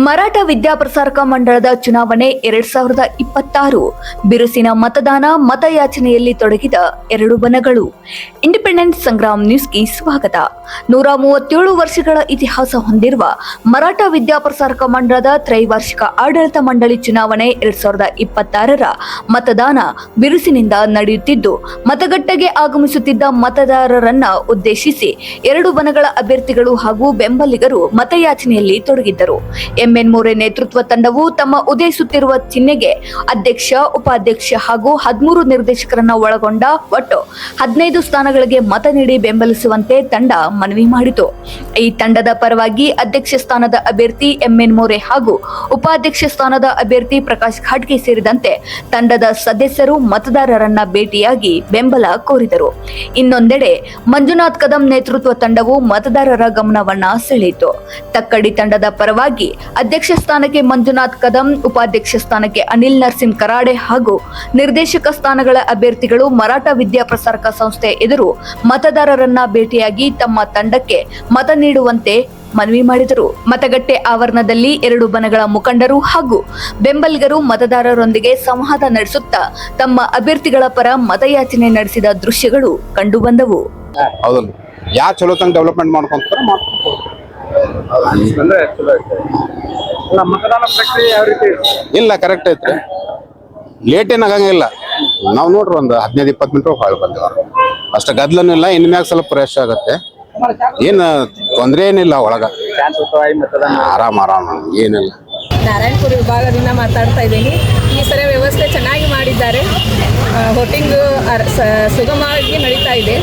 ಮರಾಠ ವಿದ್ಯಾಪ್ರಸಾರಕ ಮಂಡಳದ ಚುನಾವಣೆ 2026 ಬಿರುಸಿನ ಮತದಾನ ಮತಯಾಚನೆಯಲ್ಲಿ ತೊಡಗಿದ ಎರಡು ಬಣಗಳು. ಇಂಡಿಪೆಂಡೆಂಟ್ ಸಂಗ್ರಾಮ್ ನ್ಯೂಸ್ಗೆ ಸ್ವಾಗತ. 137 ವರ್ಷಗಳ ಇತಿಹಾಸ ಹೊಂದಿರುವ ಮರಾಠ ವಿದ್ಯಾಪ್ರಸಾರಕ ಮಂಡಳದ ತ್ರೈವಾರ್ಷಿಕ ಆಡಳಿತ ಮಂಡಳಿ ಚುನಾವಣೆ 2026ರ ಮತದಾನ ಬಿರುಸಿನಿಂದ ನಡೆಯುತ್ತಿದ್ದು, ಮತಗಟ್ಟೆಗೆ ಆಗಮಿಸುತ್ತಿದ್ದ ಮತದಾರರನ್ನ ಉದ್ದೇಶಿಸಿ ಎರಡು ಬಣಗಳ ಅಭ್ಯರ್ಥಿಗಳು ಹಾಗೂ ಬೆಂಬಲಿಗರು ಮತಯಾಚನೆಯಲ್ಲಿ ತೊಡಗಿದ್ದರು. ಎಂಎನ್ ಮೋರೆ ನೇತೃತ್ವ ತಂಡವು ತಮ್ಮ ಉದಯಿಸುತ್ತಿರುವ ಚಿಹ್ನೆಗೆ ಅಧ್ಯಕ್ಷ, ಉಪಾಧ್ಯಕ್ಷ ಹಾಗೂ 13 ನಿರ್ದೇಶಕರನ್ನ ಒಳಗೊಂಡ ಒಟ್ಟು 15 ಸ್ಥಾನಗಳಿಗೆ ಮತ ನೀಡಿ ಬೆಂಬಲಿಸುವಂತೆ ತಂಡ ಮನವಿ ಮಾಡಿತು. ಈ ತಂಡದ ಪರವಾಗಿ ಅಧ್ಯಕ್ಷ ಸ್ಥಾನದ ಅಭ್ಯರ್ಥಿ ಎಂಎನ್ ಮೋರೆ ಹಾಗೂ ಉಪಾಧ್ಯಕ್ಷ ಸ್ಥಾನದ ಅಭ್ಯರ್ಥಿ ಪ್ರಕಾಶ್ ಖಾಡ್ಗೆ ಸೇರಿದಂತೆ ತಂಡದ ಸದಸ್ಯರು ಮತದಾರರನ್ನ ಭೇಟಿಯಾಗಿ ಬೆಂಬಲ ಕೋರಿದರು. ಇನ್ನೊಂದೆಡೆ ಮಂಜುನಾಥ್ ಕದಂ ನೇತೃತ್ವ ತಂಡವು ಮತದಾರರ ಗಮನವನ್ನ ಸೆಳೆಯಿತು. ತಕ್ಕಡಿ ತಂಡದ ಪರವಾಗಿ ಅಧ್ಯಕ್ಷ ಸ್ಥಾನಕ್ಕೆ ಮಂಜುನಾಥ್ ಕದಂ, ಉಪಾಧ್ಯಕ್ಷ ಸ್ಥಾನಕ್ಕೆ ಅನಿಲ್ ನರ್ಸಿಂಗ್ ಕರಾಡೆ ಹಾಗೂ ನಿರ್ದೇಶಕ ಸ್ಥಾನಗಳ ಅಭ್ಯರ್ಥಿಗಳು ಮರಾಠ ವಿದ್ಯಾಪ್ರಸಾರಕ ಸಂಸ್ಥೆ ಎದುರು ಮತದಾರರನ್ನ ಭೇಟಿಯಾಗಿ ತಮ್ಮ ತಂಡಕ್ಕೆ ಮತ ನೀಡುವಂತೆ ಮನವಿ ಮಾಡಿದರು. ಮತಗಟ್ಟೆ ಆವರಣದಲ್ಲಿ ಎರಡು ಬಣಗಳ ಮುಖಂಡರು ಹಾಗೂ ಬೆಂಬಲಿಗರು ಮತದಾರರೊಂದಿಗೆ ಸಂವಾದ ನಡೆಸುತ್ತಾ ತಮ್ಮ ಅಭ್ಯರ್ಥಿಗಳ ಪರ ಮತಯಾಚನೆ ನಡೆಸಿದ ದೃಶ್ಯಗಳು ಕಂಡುಬಂದವು. ಯಾ ಚಲೋ ತಂಗ ಡೆವಲಪ್ಮೆಂಟ್ ಮಾಡ್ಕೊಂತಾರ ಮತದಾನ ಪ್ರಕ್ರಿಯೆ ಯಾವ ರೀತಿ ಇಲ್ಲ ಕರೆಕ್ಟ್ ಐತ್ರಿ. ಲೇಟ್ ಏನಾಗಂಗಿಲ್ಲ. ನಾವು ನೋಡ್ರಿ ಒಂದು 15-20 ಮಿನಿಟ್ ಹೊಳ ಬಂದೇವ. ಅಷ್ಟು ಗದ್ಲನೂ ಇಲ್ಲ. ಇನ್ಮ್ಯಾಗ ಸ್ವಲ್ಪ ಫ್ರೆಶ್ ಆಗತ್ತೆ. ಏನು ತೊಂದರೆ ಏನಿಲ್ಲ. ಒಳಗ ಆರಾಮ್ ಏನಿಲ್ಲ. ನಾರಾಯಣಪುರ ವಿಭಾಗದಿಂದ ಮಾತಾಡ್ತಾ ಇದ್ದೀನಿ. ಈ ಸರಿ ವ್ಯವಸ್ಥೆ ಚೆನ್ನಾಗಿ ಮಾಡಿದ್ದಾರೆ. ವೋಟಿಂಗ್ ಸುಗಮವಾಗಿ ನಡೀತಾ ಇದೆ.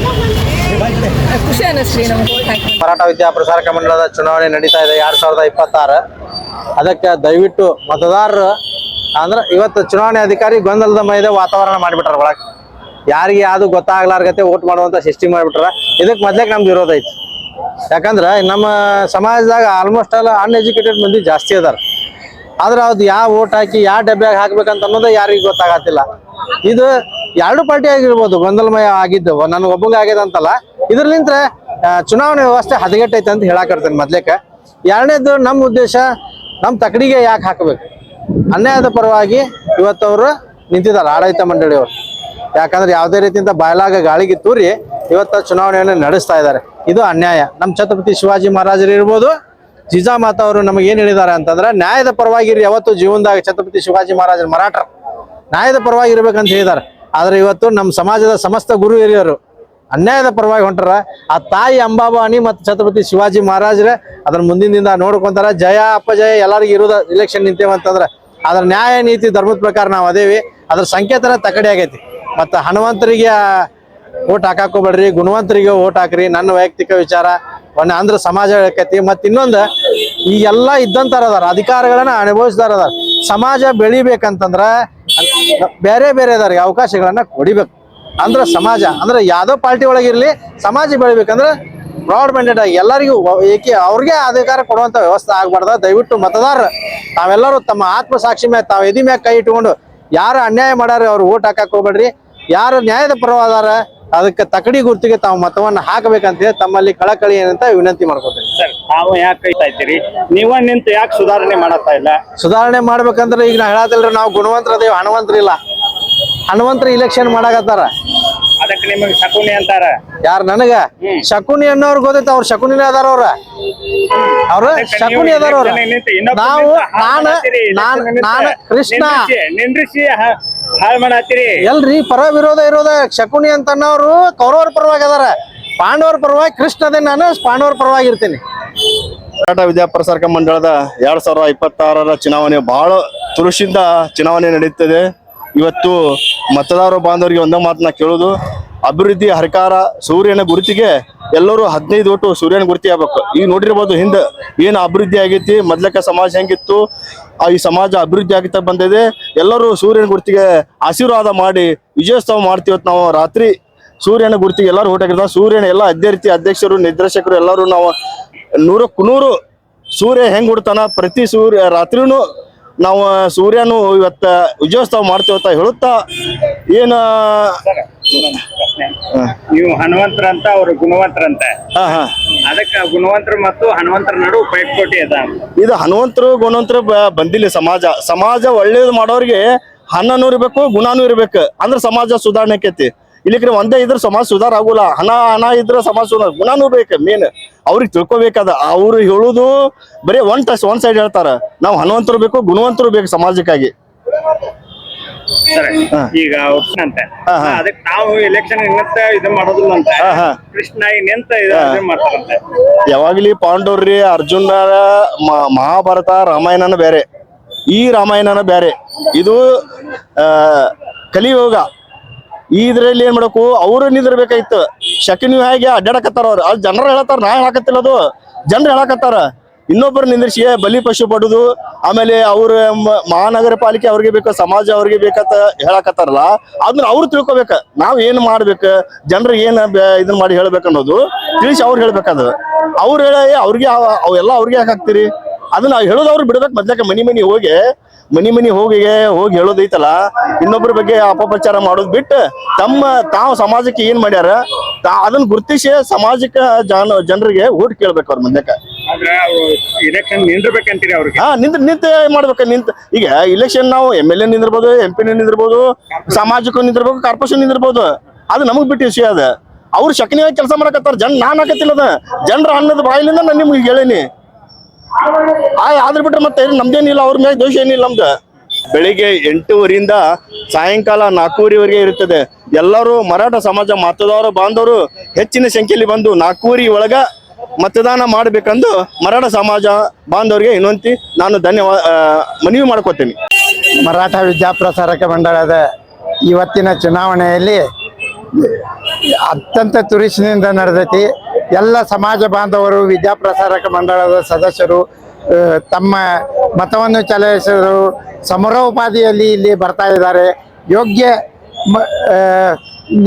ಖುಷಿ ಅನ್ನಿಸ್ರಿ ನಮ್ಗೆ. ಮರಾಠ ವಿದ್ಯಾಪ್ರಸಾರಕ ಮಂಡಳದ ಚುನಾವಣೆ ನಡೀತಾ ಇದೆ 2026. ಅದಕ್ಕೆ ದಯವಿಟ್ಟು ಮತದಾರರು ಅಂದ್ರೆ ಇವತ್ತು ಚುನಾವಣೆ ಅಧಿಕಾರಿ ಗೊಂದಲದ ಮೈದ ವಾತಾವರಣ ಮಾಡಿಬಿಟ್ರ. ಒಳಗೆ ಯಾರಿಗೆ ಯಾವುದು ಗೊತ್ತಾಗ್ಲಾರ್ಗತೆ ವೋಟ್ ಮಾಡುವಂತ ಸಿಸ್ಟಮ್ ಮಾಡಿಬಿಟ್ರ. ಇದಕ್ಕೆ ಮೊದ್ಲೇಕ್ ನಮ್ದು ವಿರೋಧ ಐತಿ. ಯಾಕಂದ್ರೆ ನಮ್ಮ ಸಮಾಜದಾಗ ಆಲ್ಮೋಸ್ಟ್ ಆಲ್ ಅನ್ಎಜುಕೇಟೆಡ್ ಮಂದಿ ಜಾಸ್ತಿ ಅದಾರ. ಆದ್ರೆ ಅದು ಯಾವ ವೋಟ್ ಹಾಕಿ ಯಾವ ಡಬ್ಬ್ಯಾಗ ಹಾಕ್ಬೇಕಂತ ಅನ್ನೋದು ಯಾರಿಗೆ ಗೊತ್ತಾಗತ್ತಿಲ್ಲ. ಇದು ಎರಡು ಪಾರ್ಟಿ ಆಗಿರ್ಬೋದು ಗೊಂದಲಮಯ ಆಗಿದ್ದವು. ನನಗೆ ಒಬ್ಬಂಗ ಆಗ್ಯದ ಅಂತಲ್ಲ. ಇದ್ರಲಿಂತ್ರ ಚುನಾವಣೆ ವ್ಯವಸ್ಥೆ ಹದಗೆಟ್ಟೈತೆ ಅಂತ ಹೇಳಾಕರ್ತೇನೆ ಮೊದ್ಲೇಕ. ಎರಡನೇದು ನಮ್ಮ ಉದ್ದೇಶ, ನಮ್ಮ ತಕಡಿಗೆ ಯಾಕೆ ಹಾಕಬೇಕು. ಅನ್ಯಾಯದ ಪರವಾಗಿ ಇವತ್ತವರು ನಿಂತಿದ್ದಾರೆ ಆಡಳಿತ ಮಂಡಳಿಯವರು. ಯಾಕಂದ್ರೆ ಯಾವುದೇ ರೀತಿಯಿಂದ ಬಾಯಲಾಗ ಗಾಳಿಗೆ ತೂರಿ ಇವತ್ತು ಚುನಾವಣೆಯನ್ನು ನಡೆಸ್ತಾ ಇದ್ದಾರೆ. ಇದು ಅನ್ಯಾಯ. ನಮ್ಮ ಛತ್ರಪತಿ ಶಿವಾಜಿ ಮಹಾರಾಜರು ಇರ್ಬೋದು, ಜಿಜಾಮಾತ ಅವರು ನಮಗೆ ಏನು ಹೇಳಿದ್ದಾರೆ ಅಂತಂದ್ರೆ, ನ್ಯಾಯದ ಪರವಾಗಿರಿ. ಯಾವತ್ತು ಜೀವನದಾಗ ಛತ್ರಪತಿ ಶಿವಾಜಿ ಮಹಾರಾಜರು ಮರಾಠರು ನ್ಯಾಯದ ಪರವಾಗಿ ಇರ್ಬೇಕಂತ ಹೇಳಿದ್ದಾರೆ. ಆದ್ರೆ ಇವತ್ತು ನಮ್ಮ ಸಮಾಜದ ಸಮಸ್ತ ಗುರು ಹಿರಿಯರು ಅನ್ಯಾಯದ ಪರವಾಗಿ ಹೊಂಟಾರ. ಆ ತಾಯಿ ಅಂಬಾಬಾನಿ ಮತ್ತು ಛತ್ರಪತಿ ಶಿವಾಜಿ ಮಹಾರಾಜರೇ ಅದರ ಮುಂದಿನಿಂದ ನೋಡ್ಕೊಂತಾರ. ಜಯ ಅಪಜಯ ಎಲ್ಲರಿಗೂ ಇರೋದ ಇಲೆಕ್ಷನ್ ನಿಂತೇವಂತಂದ್ರೆ ಅದ್ರ ನ್ಯಾಯ ನೀತಿ ಧರ್ಮದ ಪ್ರಕಾರ ನಾವು ಅದೇವಿ. ಅದ್ರ ಸಂಕೇತನ ತಕಡಿ ಆಗೈತಿ. ಮತ್ತು ಹಣವಂತರಿಗೆ ಓಟ್ ಹಾಕಾಕೋಬೇಡ್ರಿ, ಗುಣವಂತರಿಗೆ ಓಟ್ ಹಾಕ್ರಿ. ನನ್ನ ವೈಯಕ್ತಿಕ ವಿಚಾರ. ಅಂದ್ರೆ ಸಮಾಜ ಹೇಳ್ಕೈತಿ. ಮತ್ತು ಇನ್ನೊಂದು, ಈ ಎಲ್ಲ ಇದ್ದಂತಾರ ಅದಾರ, ಅಧಿಕಾರಗಳನ್ನ ಅನುಭವಿಸ್ತಾರ ಅದಾರ. ಸಮಾಜ ಬೆಳಿಬೇಕಂತಂದ್ರ ಬೇರೆ ಬೇರೆ ಅದಾರಿಗೆ ಅವಕಾಶಗಳನ್ನ ಕೊಡಿಬೇಕು. ಅಂದ್ರೆ ಸಮಾಜ ಅಂದ್ರೆ ಯಾವ್ದೋ ಪಾರ್ಟಿ ಒಳಗಿರ್ಲಿ, ಸಮಾಜ ಬೆಳಿಬೇಕಂದ್ರೆ ಬ್ರಾಡ್ ಮೈಂಡೆಡ್ ಆಗಿ ಎಲ್ಲರಿಗೂ ಅವ್ರಿಗೆ ಅಧಿಕಾರ ಕೊಡುವಂತ ವ್ಯವಸ್ಥೆ ಆಗ್ಬಾರ್ದ. ದಯವಿಟ್ಟು ಮತದಾರ ತಾವೆಲ್ಲರೂ ತಮ್ಮ ಆತ್ಮಸಾಕ್ಷಿ ಮ್ಯಾಗ ತಾವು ಎದಿ ಮ್ಯಾಗ ಕೈ ಇಟ್ಕೊಂಡು ಯಾರು ಅನ್ಯಾಯ ಮಾಡಾರ ಅವ್ರು ಓಟ್ ಹಾಕಕ್ ಹೋಗ್ಬೇಡ್ರಿ. ಯಾರು ನ್ಯಾಯದ ಪರವಾದಾರ ಅದಕ್ಕೆ ತಕಡಿ ಗುರ್ತಿಗೆ ತಾವು ಮತವನ್ನ ಹಾಕಬೇಕಂತ ಹೇಳಿ ತಮ್ಮಲ್ಲಿ ಕಳಕಳಿ ಏನಂತ ವಿನಂತಿ ಮಾಡ್ಕೊತೇನೆ. ಸರ್, ತಾವು ಯಾಕೆ ಕೈತಾ ಇದ್ದೀರಿ? ನೀವ ನಿಂತು ಯಾಕೆ ಸುಧಾರಣೆ ಮಾಡತ್ತಾ ಇಲ್ಲ? ಸುಧಾರಣೆ ಮಾಡ್ಬೇಕಂದ್ರೆ ಈಗ ನಾ ಹೇಳತ್ತಿಲ್ರಿ, ನಾವು ಗುಣವಂತರದೇವ್, ಹಣವಂತರಿಲ್ಲ. ಹಣವಂತರು ಇಲೆಕ್ಷನ್ ಮಾಡಾಕತ್ತಾರ. ಅದಕ್ಕೆ ನಿಮಗೆ ಶಕುನಿ ಅಂತಾರ. ಯಾರು ನನಗ ಶಕುನಿ ಅನ್ನೋರು ಗೊತ್ತೈತ. ಅವ್ರ ಶಕುನಿನೇ ಅದಾರ. ಅವ್ರ ಶಕುನಿ ಅದಾರ. ಅವ್ರ ನಾವು ನಾನು ಕೃಷ್ಣ ನಿಂದ್ರಿಸಿ ಹಾಳು ಮಾಡತ್ತೀರಿ. ಎಲ್ರಿ ಪರ ವಿರೋಧ ಇರೋದ. ಶಕುನಿ ಅಂತ ಅನ್ನೋರು ಕೌರವರ ಪರವಾಗಿ ಅದಾರ. ಪಾಂಡವರ ಪರವಾಗಿ ಕೃಷ್ಣ ಅದೇ. ನಾನು ಪಾಂಡವರ ಪರವಾಗಿ ಇರ್ತೀನಿ. ಮರಾಠ ವಿದ್ಯಾಪ್ರಸಾರಕ ಮಂಡಳದ 2026ರ ಚುನಾವಣೆ ಬಹಳ ತುರುಷಿಂದ ಚುನಾವಣೆ ನಡೀತದೆ. ಇವತ್ತು ಮತದಾರ ಬಾಂಧವರಿಗೆ ಒಂದೇ ಮಾತನ್ನ ಕೇಳೋದು, ಅಭಿವೃದ್ಧಿ ಹರಿಕಾರ ಸೂರ್ಯನ ಗುರುತಿಗೆ ಎಲ್ಲರೂ 15 ಓಟು ಸೂರ್ಯನ ಗುರುತಿ ಆಗ್ಬೇಕು. ಈಗ ನೋಡಿರ್ಬೋದು ಹಿಂದೆ ಏನು ಅಭಿವೃದ್ಧಿ ಆಗೈತಿ. ಮೊದ್ಲಕ್ಕ ಸಮಾಜ ಹೆಂಗಿತ್ತು, ಈ ಸಮಾಜ ಅಭಿವೃದ್ಧಿ ಆಗ್ತಾ ಬಂದಿದೆ. ಎಲ್ಲರೂ ಸೂರ್ಯನ ಗುರುತಿಗೆ ಆಶೀರ್ವಾದ ಮಾಡಿ ವಿಜಯೋತ್ಸವ ಮಾಡ್ತೀವತ್ತು. ನಾವು ರಾತ್ರಿ ಸೂರ್ಯನ ಗುರುತಿಗೆ ಎಲ್ಲರೂ ಓಟ್ ಹಾಕಿರ್ತಾವೆ. ಸೂರ್ಯನ ಎಲ್ಲ ಅದೇ ರೀತಿ ಅಧ್ಯಕ್ಷರು, ನಿರ್ದೇಶಕರು ಎಲ್ಲರೂ ನಾವು 100ಕ್ಕೆ 100 ಸೂರ್ಯ ಹೆಂಗ್ ಹುಡ್ತಾನ, ಪ್ರತಿ ಸೂರ್ಯ ರಾತ್ರಿನೂ ನಾವು ಸೂರ್ಯನು ಇವತ್ತ ವಿಜಯೋತ್ಸವ ಮಾಡ್ತೀವತ್ತ ಹೇಳುತ್ತಾ ಏನ ನೀವು ಹನುಮಂತರಂತ ಅವ್ರು ಗುಣವಂತರಂತ, ಹಾ ಹಾ ಅದಕ್ಕೆ ಗುಣವಂತರು ಮತ್ತು ಹನುಮಂತರ ನಡುವೆ ಪೈಪೋಟಿ ಅದ. ಇದು ಹನುಮಂತರು ಗುಣವಂತರು ಬಂದಿಲ್ಲ. ಸಮಾಜ ಒಳ್ಳೇದು ಮಾಡೋರಿಗೆ ಹಣನೂ ಇರ್ಬೇಕು, ಗುಣನೂ ಇರ್ಬೇಕು, ಅಂದ್ರೆ ಸಮಾಜ ಸುಧಾರಣೆ ಆಕೈತಿ. ಇಲ್ಲಿಕ್ರೆ ಒಂದೇ ಇದ್ರ ಸಮಾಜ ಸುಧಾರ ಆಗುಲ್ಲ. ಹಣ ಇದ್ರ ಸಮಾಜ ಸುಧಾರ, ಗುಣನೂ ಬೇಕು. ಮೇನ್ ಅವ್ರಿಗೆ ತಿಳ್ಕೊಬೇಕಾದ. ಅವ್ರು ಹೇಳುದು ಬರೀ ಒನ್ ಸೈಡ್ ಹೇಳ್ತಾರ. ನಾವು ಹನುಮಂತರು ಬೇಕು, ಗುಣವಂತರು ಬೇಕು ಸಮಾಜಕ್ಕಾಗಿ. ಈಗ ಅಂತ ಅದಕ್ಕೆ ನಾವು ಎಲೆಕ್ಷನ್ ನಿಂತ ಇದು ಮಾಡೋದಿಲ್ಲ ಅಂತ ಕೃಷ್ಣ ನಿಂತ ಇದು ಮಾಡ್ತಾರಂತೆ. ಯಾವಾಗ್ಲಿ ಪಾಂಡವ್ರಿ ಅರ್ಜುನ ಮಹಾಭಾರತ ರಾಮಾಯಣನ ಬೇರೆ, ಈ ರಾಮಾಯಣನ ಬೇರೆ. ಇದು ಕಲಿಯುಗ. ಇದ್ರಲ್ಲಿ ಏನ್ ಮಾಡಬೇಕು, ಅವ್ರು ನಿಂದಿರ್ಬೇಕಾಯ್ತು. ಶಕಿನಿ ಹೇಗೆ ಅಡ್ಡಾಡಕತ್ತಾರ ಅವ್ರು, ಅಲ್ಲಿ ಜನರು ಹೇಳತ್ತಾರ, ನಾ ಹೇಳಕತ್ತಿಲ್ಲ, ಅದು ಜನರು ಹೇಳಕತ್ತಾರ. ಇನ್ನೊಬ್ಬರು ನಿಂದಿರ್ಸಿ ಬಲಿ ಪಶು ಪಡುದು, ಆಮೇಲೆ ಅವ್ರ ಮಹಾನಗರ ಪಾಲಿಕೆ ಅವ್ರಿಗೆ ಬೇಕು, ಸಮಾಜ ಅವ್ರಿಗೆ ಬೇಕಂತ ಹೇಳಕತ್ತಾರಲ್ಲ, ಅದನ್ನ ಅವ್ರು ತಿಳ್ಕೊಬೇಕ. ನಾವ್ ಏನ್ ಮಾಡ್ಬೇಕು, ಜನರಿಗೆ ಏನ್ ಇದನ್ನ ಮಾಡಿ ಹೇಳ್ಬೇಕು ಅನ್ನೋದು ತಿಳಿಸಿ ಅವ್ರು ಹೇಳ್ಬೇಕಾದ. ಅವ್ರು ಹೇಳಿ ಅವ್ರಿಗೆ ಅವೆಲ್ಲ ಅವ್ರಿಗೆ ಯಾಕೆ ಹಾಕ್ತಿರಿ? ಅದನ್ನ ಹೇಳೋದು ಅವ್ರು ಬಿಡ್ಬೇಕು. ಮೊದ್ಲಕ್ಕೆ ಮನಿ ಹೋಗಿ ಹೇಳೋದೈತಲ್ಲ, ಇನ್ನೊಬ್ಬರ ಬಗ್ಗೆ ಅಪಪ್ರಚಾರ ಮಾಡೋದು ಬಿಟ್ಟು ತಾವು ಸಮಾಜಕ್ಕೆ ಏನ್ ಮಾಡ್ಯಾರ ಅದನ್ನ ಗುರ್ತಿಸಿ ಸಮಾಜಕ್ಕೆ ಜನರಿಗೆ ಓಟ್ ಕೇಳ್ಬೇಕು ಅವ್ರ ಮೊದ್ಲಕ್ಕೆ. ಇಲೆಕ್ಷನ್ ನಿಂದಿರ್ಬೇಕಂತೀರಿ ಅವ್ರಿಗೆ? ನಿಂತ ಮಾಡ್ಬೇಕ. ಈಗ ಇಲೆಕ್ಷನ್ ನಾವು MLA ನಿಂದಿರ್ಬೋದು, MP ನಿಂದಿರ್ಬೋದು, ಸಾಮಾಜಿಕ ನಿಂದಿರ್ಬೇಕು, ಕಾರ್ಪೊರೇಷನ್ ನಿಂದಿರ್ಬೋದು. ಅದು ನಮಗ್ ಬಿಟ್ಟು ವಿಷಯ ಅದ. ಅವ್ರು ಶಕನಿಯಾಗಿ ಕೆಲಸ ಮಾಡಕತ್ತಾರ. ನಾನ್ ಹಾಕತ್ತಿಲ್ಲ ಅದ ಜನರ ಅನ್ನದ ಬಾಯಿಲಿಂದ ನಾನು ನಿಮ್ಗೆ ಹೇಳೀನಿ. ಆದ್ರ ಬಿಟ್ರೆ ಮತ್ತೆ ನಮ್ದೇನಿಲ್ಲ, ಅವ್ರ ಮೇಲೆ ದೋಷ ಏನಿಲ್ಲ ನಮ್ದು. ಬೆಳಿಗ್ಗೆ 8:00 ಸಾಯಂಕಾಲ 4:00 ಇರುತ್ತದೆ. ಎಲ್ಲರೂ ಮರಾಠ ಸಮಾಜ ಮತದಾರ ಬಾಂಧವರು ಹೆಚ್ಚಿನ ಸಂಖ್ಯೆಯಲ್ಲಿ ಬಂದು 4:00 ಒಳಗ ಮತದಾನ ಮಾಡ್ಬೇಕಂದು ಮರಾಠ ಸಮಾಜ ಬಾಂಧವರಿಗೆ ಇನ್ನೊಂದು ನಾನು ಮನವಿ ಮಾಡ್ಕೋತೀನಿ. ಮರಾಠ ವಿದ್ಯಾಪ್ರಸಾರಕ ಮಂಡಳದ ಇವತ್ತಿನ ಚುನಾವಣೆಯಲ್ಲಿ ಅತ್ಯಂತ ತುರುಸಿನಿಂದ ನಡೆದೈತಿ. ಎಲ್ಲ ಸಮಾಜ ಬಾಂಧವರು, ವಿದ್ಯಾಪ್ರಸಾರಕ ಮಂಡಳದ ಸದಸ್ಯರು ತಮ್ಮ ಮತವನ್ನು ಚಲಾಯಿಸಲು ಸಮರೋಪಾದಿಯಲ್ಲಿ ಇಲ್ಲಿ ಬರ್ತಾ ಇದ್ದಾರೆ. ಯೋಗ್ಯ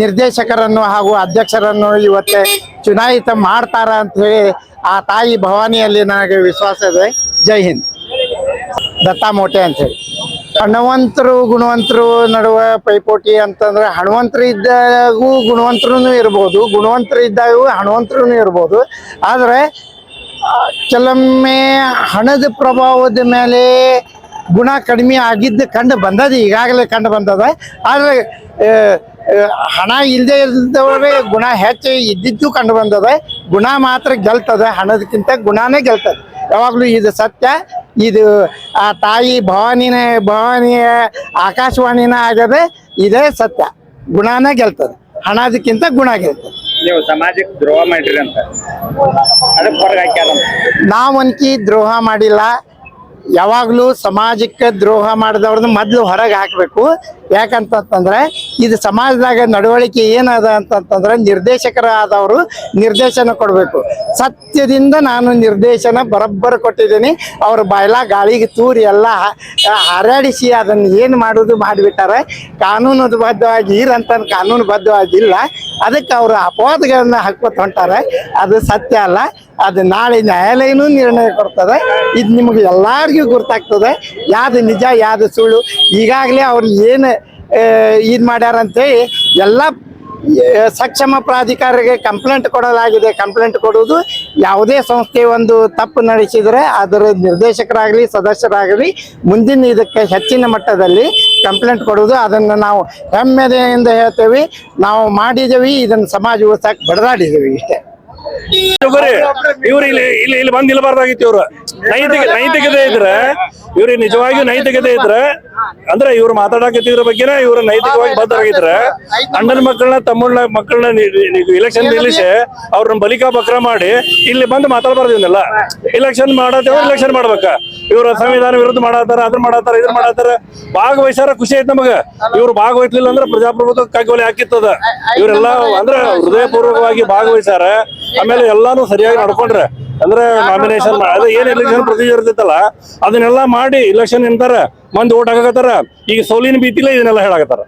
ನಿರ್ದೇಶಕರನ್ನು ಹಾಗೂ ಅಧ್ಯಕ್ಷರನ್ನು ಇವತ್ತೇ ಚುನಾಯಿತ ಮಾಡ್ತಾರ ಅಂತ ಹೇಳಿ ಆ ತಾಯಿ ಭವಾನಿಯಲ್ಲಿ ನನಗೆ ವಿಶ್ವಾಸ ಇದೆ. ಜೈ ಹಿಂದ್. ದತ್ತಾ ಮೋಟೆ ಅಂತೇಳಿ. ಹಣವಂತರು ಗುಣವಂತರು ನಡುವೆ ಪೈಪೋಟಿ ಅಂತಂದ್ರೆ, ಹಣವಂತರು ಇದ್ದಾಗೂ ಗುಣವಂತರೂ ಇರ್ಬೋದು, ಗುಣವಂತರು ಇದ್ದಾಗೂ ಹಣವಂತರೂ ಇರ್ಬೋದು. ಆದರೆ ಕೆಲವೊಮ್ಮೆ ಹಣದ ಪ್ರಭಾವದ ಮೇಲೆ ಗುಣ ಕಡಿಮೆ ಆಗಿದ್ದು ಕಂಡು ಬಂದದ, ಈಗಾಗಲೇ ಕಂಡು ಬಂದದ. ಆದರೆ ಹಣ ಇಲ್ಲದೆ ಇದ್ದವರೇ ಗುಣ ಹೆಚ್ಚು ಇದ್ದಿದ್ದು ಕಂಡು ಬಂದದ. ಗುಣ ಮಾತ್ರ ಗೆಲ್ತದೆ, ಹಣದಕ್ಕಿಂತ ಗುಣನೇ ಗೆಲ್ತದೆ ಯಾವಾಗಲೂ. ಇದು ಸತ್ಯ. ಇದು ಆ ತಾಯಿ ಭವಾನಿಯ ಆಕಾಶವಾಣಿನ ಆಗದೆ ಇದೇ ಸತ್ಯ. ಗುಣನೇ ಗೆಲ್ತದೆ, ಹಣದಕ್ಕಿಂತ ಗುಣ ಗೆಲ್ತದೆ. ನೀವು ಸಮಾಜಕ್ಕೆ ದ್ರೋಹ ಮಾಡಿರಿ ಅಂತ ಅದಕ್ಕೆ ಹೊರಗೆ ಹಾಕ್ಯಾರ. ನಾವಂಕಿ ದ್ರೋಹ ಮಾಡಿಲ್ಲ. ಯಾವಾಗಲೂ ಸಮಾಜಕ್ಕೆ ದ್ರೋಹ ಮಾಡಿದವ್ರನ್ನ ಮೊದಲು ಹೊರಗೆ ಹಾಕಬೇಕು. ಯಾಕಂತಂದ್ರೆ ಇದು ಸಮಾಜದಾಗ ನಡವಳಿಕೆ ಏನದ ಅಂತಂತಂದ್ರೆ, ನಿರ್ದೇಶಕರಾದವರು ನಿರ್ದೇಶನ ಕೊಡಬೇಕು. ಸತ್ಯದಿಂದ ನಾನು ನಿರ್ದೇಶನ ಬರೋಬ್ಬರ ಕೊಟ್ಟಿದ್ದೀನಿ. ಅವ್ರ ಬಾಯ್ಲ ಗಾಳಿಗೆ ತೂರಿ ಎಲ್ಲ ಹಾರಾಡಿಸಿ ಅದನ್ನು ಏನು ಮಾಡೋದು ಮಾಡಿಬಿಟ್ಟಾರೆ. ಕಾನೂನುಬದ್ಧವಾಗಿ ಇರಂತ ಕಾನೂನುಬದ್ಧವಾಗಿಲ್ಲ. ಅದಕ್ಕೆ ಅವರು ಅಪವಾದಗಳನ್ನ ಹಾಕ್ಕೊತ ಹೊಂಟಾರೆ. ಅದು ಸತ್ಯ ಅಲ್ಲ. ಅದು ನಾಳೆ ನ್ಯಾಯಾಲಯನೂ ನಿರ್ಣಯ ಕೊಡ್ತದೆ. ಇದು ನಿಮಗೆ ಎಲ್ಲರಿಗೂ ಗೊತ್ತಾಗ್ತದೆ ಯಾವುದು ನಿಜ ಯಾವುದು ಸುಳ್ಳು. ಈಗಾಗಲೇ ಅವ್ರು ಏನು ಇದು ಮಾಡ್ಯಾರಂತೇಳಿ ಎಲ್ಲ ಸಕ್ಷಮ ಪ್ರಾಧಿಕಾರಿಗೆ ಕಂಪ್ಲೇಂಟ್ ಕೊಡಲಾಗಿದೆ. ಕಂಪ್ಲೇಂಟ್ ಕೊಡುವುದು, ಯಾವುದೇ ಸಂಸ್ಥೆ ಒಂದು ತಪ್ಪು ನಡೆಸಿದರೆ ಅದರ ನಿರ್ದೇಶಕರಾಗಲಿ ಸದಸ್ಯರಾಗಲಿ ಮುಂದಿನ ಇದಕ್ಕೆ ಹೆಚ್ಚಿನ ಮಟ್ಟದಲ್ಲಿ ಕಂಪ್ಲೇಂಟ್ ಕೊಡುವುದು. ಅದನ್ನು ನಾವು ಹೆಮ್ಮೆಯಿಂದ ಹೇಳ್ತೇವೆ. ನಾವು ಮಾಡಿದ್ದೀವಿ, ಇದನ್ನು ಸಮಾಜ ಉಳಿಸಕ್ಕೆ ಬಡದಾಡಿದ್ದೀವಿ. ಇಷ್ಟೇ. ಇವ್ರು ಇಲ್ಲಿ ಬಂದು ನಿಲ್ಬಾರ್ದಾಗಿತ್ತು. ಇವ್ರು ನೈತಿಕತೆ ಇದ್ರೆ, ಇವ್ರಿಗೆ ನಿಜವಾಗಿಯೂ ನೈತಿಕತೆ ಇದ್ರೆ, ಅಂದ್ರೆ ಇವ್ರು ಮಾತಾಡಕತ್ತಿದ್ರ ಬಗ್ಗೆನ ಇವ್ರು ನೈತಿಕವಾಗಿ ಬದ್ಧರಾಗಿದ್ರೆ, ಅಣ್ಣನ ಮಕ್ಕಳನ್ನ ತಮ್ಮನ ಮಕ್ಕಳನ್ನ ಇಲೆಕ್ಷನ್ ನಿಲ್ಲಿಸಿ ಅವ್ರನ್ನ ಬಲಿಕಾ ಬಕ್ರ ಮಾಡಿ ಇಲ್ಲಿ ಬಂದು ಮಾತಾಡಬಾರ್ದು. ಇವನ್ನೆಲ್ಲ ಇಲೆಕ್ಷನ್ ಮಾಡತ್ತೇವ, ಇಲೆಕ್ಷನ್ ಮಾಡ್ಬೇಕ. ಇವ್ರ ಸಂವಿಧಾನ ವಿರುದ್ಧ ಮಾಡತ್ತಾರ, ಅದನ್ನ ಮಾಡತ್ತಾರ, ಇದನ್ನ ಮಾಡತ್ತಾರ. ಭಾಗವಹಿಸಾರ ಖುಷಿ ಐತ್ ನಮಗ. ಇವ್ರು ಭಾಗವಹಿಸ್ಲಿಲ್ಲ ಅಂದ್ರೆ ಪ್ರಜಾಪ್ರಭುತ್ವ ಕಗ್ಗೊಲೆ ಹಾಕಿತ್ತದ. ಇವರೆಲ್ಲ ಅಂದ್ರೆ ಹೃದಯಪೂರ್ವಕವಾಗಿ ಭಾಗವಹಿಸಾರ. ಆಮೇಲೆ ಎಲ್ಲಾನು ಸರಿಯಾಗಿ ನಡ್ಕೊಂಡ್ರೆ, ಅಂದ್ರೆ ನಾಮಿನೇಷನ್ ಅದೇ ಏನ್ ಎಲೆಕ್ಷನ್ ಪ್ರೊಸೀಜರ್ ಇರ್ತೈತಲ್ಲ ಅದನ್ನೆಲ್ಲ ಮಾಡಿ ಇಲೆಕ್ಷನ್ ನಿಂತಾರ, ಮಂದಿ ಓಟ್ ಹಾಕತ್ತಾರ. ಈಗ ಸೋಲಿನ ಭೀತಿಲೇ ಇದನ್ನೆಲ್ಲ ಹೇಳಾಕತ್ತಾರ.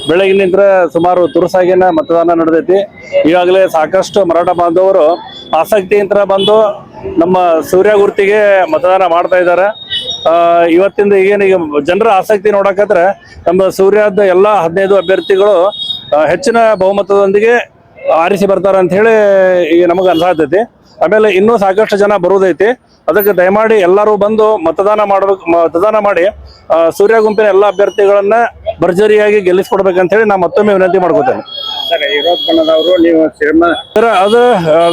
ಬೆಳಗಿನಿಂದ ಸುಮಾರು ತುರುಸಾಗಿನ ಮತದಾನ ನಡೆದೈತಿ. ಈಗಾಗಲೇ ಸಾಕಷ್ಟು ಮರಾಠ ಬಾಂಧವರು ಆಸಕ್ತಿಯಿಂದ ಬಂದು ನಮ್ಮ ಸೂರ್ಯ ಗುರ್ತಿಗೆ ಮತದಾನ ಮಾಡ್ತಾ ಇದ್ದಾರೆ. ಇವತ್ತಿಂದ ಈಗ ಜನರ ಆಸಕ್ತಿ ನೋಡಕತ್ರ ನಮ್ಮ ಸೂರ್ಯದ ಎಲ್ಲಾ 15 ಅಭ್ಯರ್ಥಿಗಳು ಹೆಚ್ಚಿನ ಬಹುಮತದೊಂದಿಗೆ ಆರಿಸಿ ಬರ್ತಾರ ಅಂತ ಹೇಳಿ ಈಗ ನಮಗೆ ಅನ್ಸಾತೈತಿ. ಆಮೇಲೆ ಇನ್ನೂ ಸಾಕಷ್ಟು ಜನ ಬರುವುದೈತಿ. ಅದಕ್ಕೆ ದಯಮಾಡಿ ಎಲ್ಲರೂ ಬಂದು ಮತದಾನ ಮಾಡಿ ಸೂರ್ಯ ಗುಂಪಿನ ಎಲ್ಲ ಅಭ್ಯರ್ಥಿಗಳನ್ನ ಭರ್ಜರಿಯಾಗಿ ಗೆಲ್ಲಿಸ್ಕೊಡ್ಬೇಕಂತ ಹೇಳಿ ನಾ ಮತ್ತೊಮ್ಮೆ ವಿನಂತಿ ಮಾಡ್ಕೋತೇನೆ. ವಿರೋಧ ಬಣದವರು ನೀವು ಅದು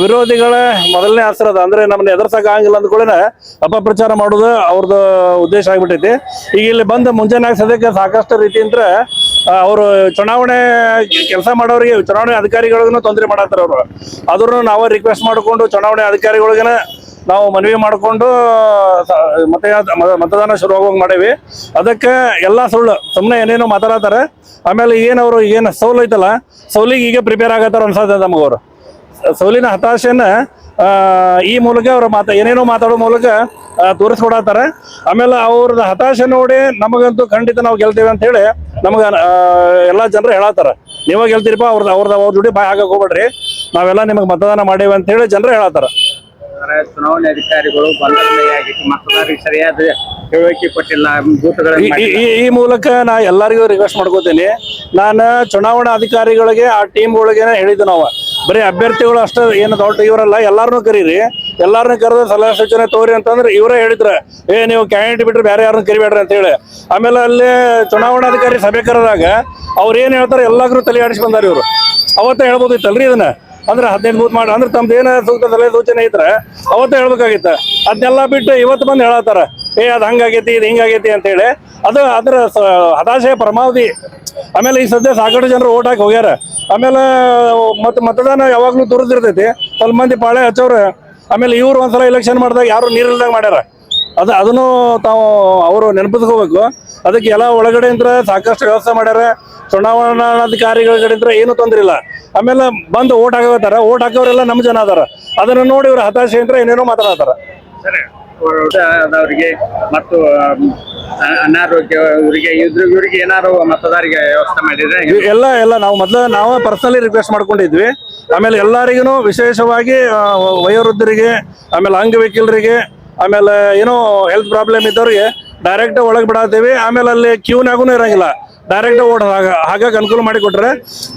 ವಿರೋಧಿಗಳ ಮೊದಲನೇ ಅಸ್ತ್ರದ ಅಂದ್ರೆ ನಮ್ಮನ್ನ ಎದುರ್ಸಕ್ ಆಗಂಗಿಲ್ಲ ಅಂದ್ಕೊಳ್ಳೆ ಅಪಪ್ರಚಾರ ಮಾಡೋದು ಅವ್ರದ್ದು ಉದ್ದೇಶ ಆಗ್ಬಿಟ್ಟೈತಿ. ಈಗ ಇಲ್ಲಿ ಬಂದು ಮುಂಜಾನೆ ಸದ್ಯಕ್ಕೆ ಸಾಕಷ್ಟು ರೀತಿಯಿಂದ ಅವರು ಚುನಾವಣೆ ಕೆಲಸ ಮಾಡೋರಿಗೆ ಚುನಾವಣೆ ಅಧಿಕಾರಿಗಳಿಗೂ ತೊಂದರೆ ಮಾಡತ್ತಾರ ಅವರು. ಆದ್ರೂ ನಾವೇ ರಿಕ್ವೆಸ್ಟ್ ಮಾಡಿಕೊಂಡು ಚುನಾವಣೆ ಅಧಿಕಾರಿಗಳಿಗೆನ ನಾವು ಮನವಿ ಮಾಡಿಕೊಂಡು ಮತದಾನ ಶುರುವಾಗೋಂಗ್ ಮಾಡೇವಿ. ಅದಕ್ಕೆ ಎಲ್ಲ ಸುಳ್ಳು ಸುಮ್ಮನೆ ಏನೇನೋ ಮಾತಾಡತಾರೆ. ಆಮೇಲೆ ಏನವರು ಏನು ಸೌಲ್ ಐತಲ್ಲ ಸೌಲಿಗೆ ಈಗ ಪ್ರಿಪೇರ್ ಆಗತ್ತಾರ ಅನ್ಸತ್ತೆ ನಮಗವ್ರು. ಸೌಲಿನ ಹತಾಶೆನ ಈ ಮೂಲಕ ಅವ್ರ ಏನೇನೋ ಮಾತಾಡೋ ಮೂಲಕ ತೋರಿಸ್ಕೊಡತ್ತಾರೆ. ಆಮೇಲೆ ಅವ್ರದ್ದು ಹತಾಶೆ ನೋಡಿ ನಮಗಂತೂ ಖಂಡಿತ ನಾವು ಗೆಲ್ತೇವೆ ಅಂತ ಹೇಳಿ ನಮಗ ಎಲ್ಲಾ ಜನರು ಹೇಳತ್ತಾರ. ನೀವ ಗೆಲ್ತೀರಿಪ್ಪ ಅವ್ರ ಜೋಡಿ ಬಾಯ್ ಹಾಕಕ್ ಹೋಗ್ಬೇಡ್ರಿ, ನಾವೆಲ್ಲ ನಿಮಗೆ ಮತದಾನ ಮಾಡೇವಿ ಅಂತ ಹೇಳಿ ಜನರು ಹೇಳತ್ತಾರ. ಚುನಾವಣೆ ಅಧಿಕಾರಿಗಳು ಗೊಂದಲಮಯವಾಗಿತ್ತು, ಮತದಾರರಿಗೆ ಸರಿಯಾದ ತಿಳುವಳಿಕೆ ಕೊಟ್ಟಿಲ್ಲ, ಈ ಮೂಲಕ ನಾ ಎಲ್ಲರಿಗೂ ರಿಕ್ವೆಸ್ಟ್ ಮಾಡ್ಕೋತೀನಿ. ನಾನು ಚುನಾವಣಾ ಅಧಿಕಾರಿಗಳಿಗೆ ಆ ಟೀಮ್ಗಳಿಗೆ ಹೇಳಿದ್ದು ನಾವು ಬರೀ ಅಭ್ಯರ್ಥಿಗಳು ಅಷ್ಟೇ ಏನು ದೊಡ್ಡ ಇವರಲ್ಲ, ಎಲ್ಲಾರನ್ನೂ ಕರೀರಿ, ಎಲ್ಲಾರನ್ನೂ ಕರೆದು ಸಲಹೆ ಸೂಚನೆ ತೋರಿ ಅಂತಂದ್ರೆ ಇವರೇ ಹೇಳಿದ್ರ ನೀವು ಕ್ಯಾಂಡಿಡೇಟ್ ಬಿಟ್ರೆ ಬೇರೆ ಯಾರನ್ನು ಕರಿಬೇಡ್ರಿ ಅಂತ ಹೇಳಿ. ಆಮೇಲೆ ಅಲ್ಲಿ ಚುನಾವಣಾಧಿಕಾರಿ ಸಭೆ ಕರೆದಾಗ ಅವ್ರು ಏನ್ ಹೇಳ್ತಾರೆ ಎಲ್ಲಾದ್ರೂ ತಲೆ ಆಡಿಸಿ ಬಂದಾರ ಇವರು. ಅವತ್ತೇ ಹೇಳ್ಬೋದಿತ್ತಲ್ರಿ ಇದನ್ನ, ಅಂದ್ರೆ 15 ಬೂತ್ ಮಾಡಿ ಅಂದ್ರೆ ತಮ್ದು ಏನ ಸೂಕ್ತ ಸಲಹೆ ಸೂಚನೆ ಇದ್ರೆ ಅವತ್ತೇ ಹೇಳ್ಬೇಕಾಗಿತ್ತ. ಅದನ್ನೆಲ್ಲ ಬಿಟ್ಟು ಇವತ್ತು ಬಂದು ಹೇಳತ್ತಾರ ಅದು ಹಂಗಾಗೈತಿ ಇದು ಹಿಂಗಾಗೈತಿ ಅಂತ ಹೇಳಿ. ಅದು ಅದ್ರ ಹತಾಶೆಯ ಪರಮಾವಧಿ. ಆಮೇಲೆ ಈ ಸದ್ಯ ಸಾಕಷ್ಟು ಜನರು ಓಟ್ ಹಾಕಿ ಹೋಗ್ಯಾರ. ಆಮೇಲೆ ಮತದಾನ ಯಾವಾಗ್ಲೂ ದುರ್ದಿರ್ತೈತಿ, ಸ್ವಲ್ಪ ಮಂದಿ ಪಾಳೆ ಹಚ್ಚವ್ರ. ಆಮೇಲೆ ಇವ್ರು ಒಂದ್ಸಲ ಎಲೆಕ್ಷನ್ ಮಾಡಿದಾಗ ಯಾರು ನೀರಿಲ್ದಾಗ ಮಾಡ್ಯಾರ. ಅದನ್ನು ತಾವು ಅವರು ನೆನಪಿಸ್ಕೋಬೇಕು. ಅದಕ್ಕೆ ಎಲ್ಲ ಒಳಗಡೆಯಿಂದ ಸಾಕಷ್ಟು ವ್ಯವಸ್ಥೆ ಮಾಡ್ಯಾರ. ಚುನಾವಣಾಧಿಕಾರಿಗಳ ಕಡೆಯಿಂದ ಏನು ತೊಂದ್ರೆ ಇಲ್ಲ. ಆಮೇಲೆ ಬಂದು ಓಟ್ ಹಾಕತ್ತಾರ, ಓಟ್ ಹಾಕೋರೆಲ್ಲ ನಮ್ಮ ಜನ ಅದಾರ. ಅದನ್ನ ನೋಡಿ ಇವ್ರ ಹತಾಶೆ ಅಂತ ಏನೇನೋ ಮಾತಾಡತ್ತಾರ. ಅವರಿಗೆ ಮತ್ತು ಅನಾರೋಗ್ಯ ಇವರಿಗೆ ಏನಾರು ಮತದಾರಿಗೆ ವ್ಯವಸ್ಥೆ ಮಾಡಿದ್ರೆ ಎಲ್ಲ ನಾವು ಪರ್ಸನಲಿ ರಿಕ್ವೆಸ್ಟ್ ಮಾಡ್ಕೊಂಡಿದ್ವಿ. ಆಮೇಲೆ ಎಲ್ಲರಿಗೂ ವಿಶೇಷವಾಗಿ ವಯೋವೃದ್ಧರಿಗೆ, ಆಮೇಲೆ ಅಂಗವಿಕಲರಿಗೆ, ಆಮೇಲೆ ಏನೋ ಹೆಲ್ತ್ ಪ್ರಾಬ್ಲಮ್ ಇದ್ದವ್ರಿಗೆ ಡೈರೆಕ್ಟ್ ಒಳಗೆ ಬಿಡಾತೀವಿ. ಆಮೇಲೆ ಅಲ್ಲಿ ಕ್ಯೂನಾಗೂ ಇರಂಗಿಲ್ಲ, ಡೈರೆಕ್ಟ್ ಓಟ್ ಹಾಗಾಗಿ ಅನುಕೂಲ ಮಾಡಿಕೊಟ್ರೆ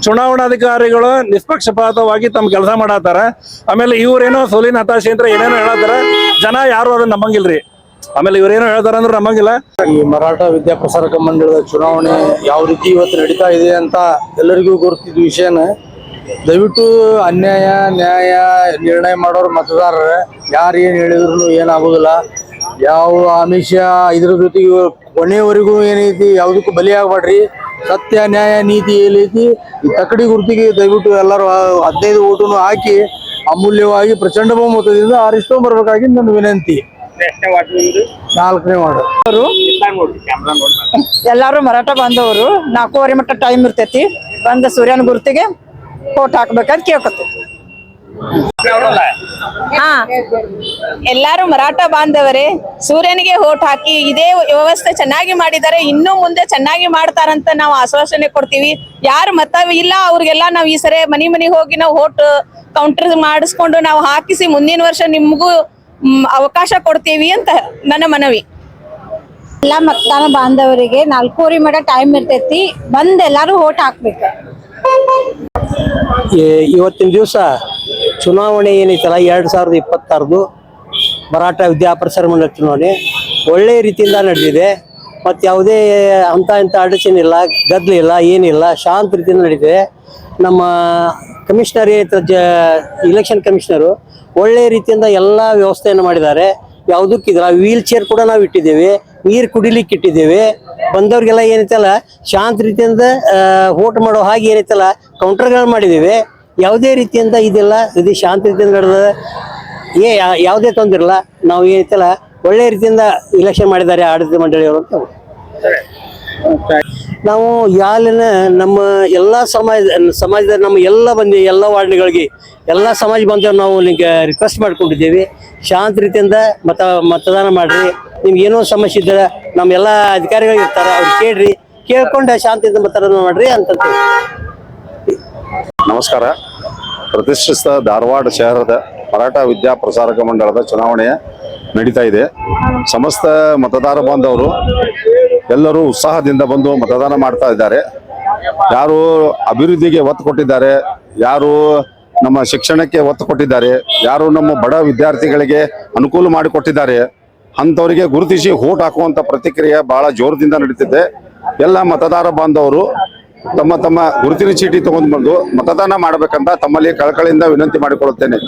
ಚುನಾವಣಾಧಿಕಾರಿಗಳು ನಿಷ್ಪಕ್ಷಪಾತವಾಗಿ ತಮ್ಮ ಕೆಲಸ ಮಾಡತ್ತಾರ. ಆಮೇಲೆ ಇವ್ರೇನೋ ಸೋಲಿನ ಹತಾಶೆ ಅಂತ ಏನೇನೋ ಹೇಳತ್ತಾರ, ಜನ ಯಾರು ಅದನ್ನ ನಂಬಂಗಿಲ್ರಿ. ಆಮೇಲೆ ಇವ್ರೇನೋ ಹೇಳ್ತಾರ ಅಂದ್ರೆ ನಂಬಂಗಿಲ್ಲ. ಈ ಮರಾಠ ವಿದ್ಯಾಪ್ರಸಾರಕ ಮಂಡಳದ ಚುನಾವಣೆ ಯಾವ ರೀತಿ ಇವತ್ತು ನಡೀತಾ ಇದೆ ಅಂತ ಎಲ್ಲರಿಗೂ ಗೊತ್ತಿದ್ದ ವಿಷಯನ ದಯವಿಟ್ಟು ಅನ್ಯಾಯ ನ್ಯಾಯ ನಿರ್ಣಯ ಮಾಡೋರು ಮತದಾರರ ಯಾರು ಏನು ಹೇಳಿದ್ರು ಏನಾಗೋದಿಲ್ಲ. ಯಾವ ಆಮಿಷ ಇದ್ರ ಜೊತೆಗೆ ಕೊನೆಯವರೆಗೂ ಏನೈತಿ ಯಾವುದಕ್ಕೂ ಬಲಿಯಾಗಬೇಡ್ರಿ. ಸತ್ಯ ನ್ಯಾಯ ನೀತಿ ಏನೈತಿ ಈ ತಕ್ಕಡಿ ಗುರುತಿಗೆ ದಯವಿಟ್ಟು ಎಲ್ಲರೂ 15 ಓಟನ್ನು ಹಾಕಿ ಅಮೂಲ್ಯವಾಗಿ ಪ್ರಚಂಡ ಬಹುಮತದಿಂದ ಆರಿಸ್ಕೊಂಡ್ ಬರ್ಬೇಕಾಗಿ ನನ್ನ ವಿನಂತಿ. 4ನೇ ವಾರ್ಡ್. ಎಲ್ಲಾರು ಮರಾಠ ಬಾಂಧವರು 4:15 ಮಟ್ಟ ಟೈಮ್ ಇರ್ತೈತಿ, ಬಂದ ಸೂರ್ಯನ ಗುರುತಿಗೆ ಓಟ್ ಹಾಕ್ಬೇಕಂತ ಕೇಳ್ಕೊತೀವಿ. ಹಾ, ಎಲ್ಲಾರು ಮರಾಠ ಬಾಂಧವರೇ ಸೂರ್ಯನಿಗೆ ಓಟ್ ಹಾಕಿ. ಇದೇ ವ್ಯವಸ್ಥೆ ಚೆನ್ನಾಗಿ ಮಾಡಿದ್ದಾರೆ, ಇನ್ನು ಮುಂದೆ ಚೆನ್ನಾಗಿ ಮಾಡ್ತಾರಂತ ನಾವು ಆಶ್ವಾಸನೆ ಕೊಡ್ತೀವಿ. ಯಾರು ಮತ ಇಲ್ಲ ಅವ್ರಿಗೆಲ್ಲ ನಾವು ಈ ಸರಿ ಮನಿ ಹೋಗಿ ನಾವು ಓಟ್ ಕೌಂಟರ್ ಮಾಡಿಸ್ಕೊಂಡು ನಾವು ಹಾಕಿಸಿ ಮುಂದಿನ ವರ್ಷ ನಿಮ್ಗೂ ಅವಕಾಶ ಕೊಡ್ತೀವಿ ಅಂತ ನನ್ನ ಮನವಿ. ಎಲ್ಲ ಮತದಾನ ಬಾಂಧವರಿಗೆ 4:15 ಮಟ್ಟ ಟೈಮ್ ಇರ್ತೈತಿ, ಬಂದ್ ಎಲ್ಲಾರು ಓಟ್ ಹಾಕ್ಬೇಕು. ಇವತ್ತಿನ ದಿವಸ ಚುನಾವಣೆ ಏನೈತಲ್ಲ 2026 ಮರಾಠ ವಿದ್ಯಾಪ್ರಸಾರ ಮಂಡಳ ಚುನಾವಣೆ ಒಳ್ಳೆಯ ರೀತಿಯಿಂದ ನಡೆದಿದೆ. ಮತ್ತು ಯಾವುದೇ ಇಂಥ ಅಡಚಣೆ ಗದ್ದಲಿಲ್ಲ, ಏನಿಲ್ಲ, ಶಾಂತ ರೀತಿಯಿಂದ ನಡೀತಿದೆ. ನಮ್ಮ ಕಮಿಷನರ್ ಇಲೆಕ್ಷನ್ ಕಮಿಷನರು ಒಳ್ಳೆಯ ರೀತಿಯಿಂದ ಎಲ್ಲ ವ್ಯವಸ್ಥೆಯನ್ನು ಮಾಡಿದ್ದಾರೆ. ಯಾವುದಕ್ಕಿದ್ರ ವೀಲ್ ಚೇರ್ ಕೂಡ ನಾವು ಇಟ್ಟಿದ್ದೇವೆ, ನೀರು ಕುಡಿಲಿಕ್ಕೆ ಇಟ್ಟಿದ್ದೇವೆ. ಬಂದವ್ರಿಗೆಲ್ಲ ಏನೈತಲ್ಲ ಶಾಂತ ರೀತಿಯಿಂದ ವೋಟ್ ಮಾಡೋ ಹಾಗೆ ಏನೈತಲ್ಲ ಕೌಂಟರ್ಗಳು ಮಾಡಿದ್ದೇವೆ. ಯಾವುದೇ ರೀತಿಯಿಂದ ಇದೆಲ್ಲ ಇದು ಶಾಂತ ರೀತಿಯಿಂದ ನಡೆದ ಯಾವುದೇ ತೊಂದರೆ ಇಲ್ಲ. ನಾವು ಏನೈತಲ್ಲ ಒಳ್ಳೆ ರೀತಿಯಿಂದ ಇಲೆಕ್ಷನ್ ಮಾಡಿದ್ದಾರೆ ಆಡಳಿತ ಮಂಡಳಿಯವರು ಅಂತ. ನಾವು ಯಾಲಿನ ನಮ್ಮ ಎಲ್ಲ ಸಮಾಜದ ನಮ್ಮ ಎಲ್ಲ ವಾರ್ಡ್ಗಳಿಗೆ ಎಲ್ಲ ಸಮಾಜ ಬಂದವರು ನಾವು ರಿಕ್ವೆಸ್ಟ್ ಮಾಡ್ಕೊಂಡಿದ್ದೇವೆ, ಶಾಂತ ರೀತಿಯಿಂದ ಮತದಾನ ಮಾಡ್ರಿ. ನಿಮ್ಗೆ ಏನೋ ಸಮಸ್ಯೆ ಇದ್ದರೆ ನಮ್ಮೆಲ್ಲ ಅಧಿಕಾರಿಗಳು ಇರ್ತಾರೆ, ಅವ್ರು ಕೇಳ್ಕೊಂಡು ಶಾಂತಿಯಿಂದ ಮತದಾನ ಮಾಡ್ರಿ ಅಂತ. ನಮಸ್ಕಾರ. ಪ್ರತಿಷ್ಠಿತ ಧಾರವಾಡ ಶಹರದ ಮರಾಠ ವಿದ್ಯಾಪ್ರಸಾರಕ ಮಂಡಳದ ಚುನಾವಣೆಯ ನಡೀತಾ ಇದೆ. ಸಮಸ್ತ ಮತದಾರ ಬಾಂಧವರು ಎಲ್ಲರೂ ಉತ್ಸಾಹದಿಂದ ಬಂದು ಮತದಾನ ಮಾಡ್ತಾ ಇದ್ದಾರೆ. ಯಾರು ಅಭಿವೃದ್ಧಿಗೆ ಒತ್ತು ಕೊಟ್ಟಿದ್ದಾರೆ, ಯಾರು ನಮ್ಮ ಶಿಕ್ಷಣಕ್ಕೆ ಒತ್ತು ಕೊಟ್ಟಿದ್ದಾರೆ, ಯಾರು ನಮ್ಮ ಬಡ ವಿದ್ಯಾರ್ಥಿಗಳಿಗೆ ಅನುಕೂಲ ಮಾಡಿಕೊಟ್ಟಿದ್ದಾರೆ ಅಂಥವರಿಗೆ ಗುರುತಿಸಿ ವೋಟ್ ಹಾಕುವಂತ ಪ್ರತಿಕ್ರಿಯೆ ಬಹಳ ಜೋರದಿಂದ ನಡೀತಿದೆ. ಎಲ್ಲ ಮತದಾರ ಬಾಂಧವರು ತಮ್ಮ ತಮ್ಮ ಗುರುತಿನ ಚೀಟಿ ತಗೊಂಡು ಬಂದು ಮತದಾನ ಮಾಡಬೇಕಂತ ತಮ್ಮಲ್ಲಿ ಕಳಕಳಿಯಿಂದ ವಿನಂತಿ ಮಾಡಿಕೊಳ್ಳುತ್ತೇನೆ.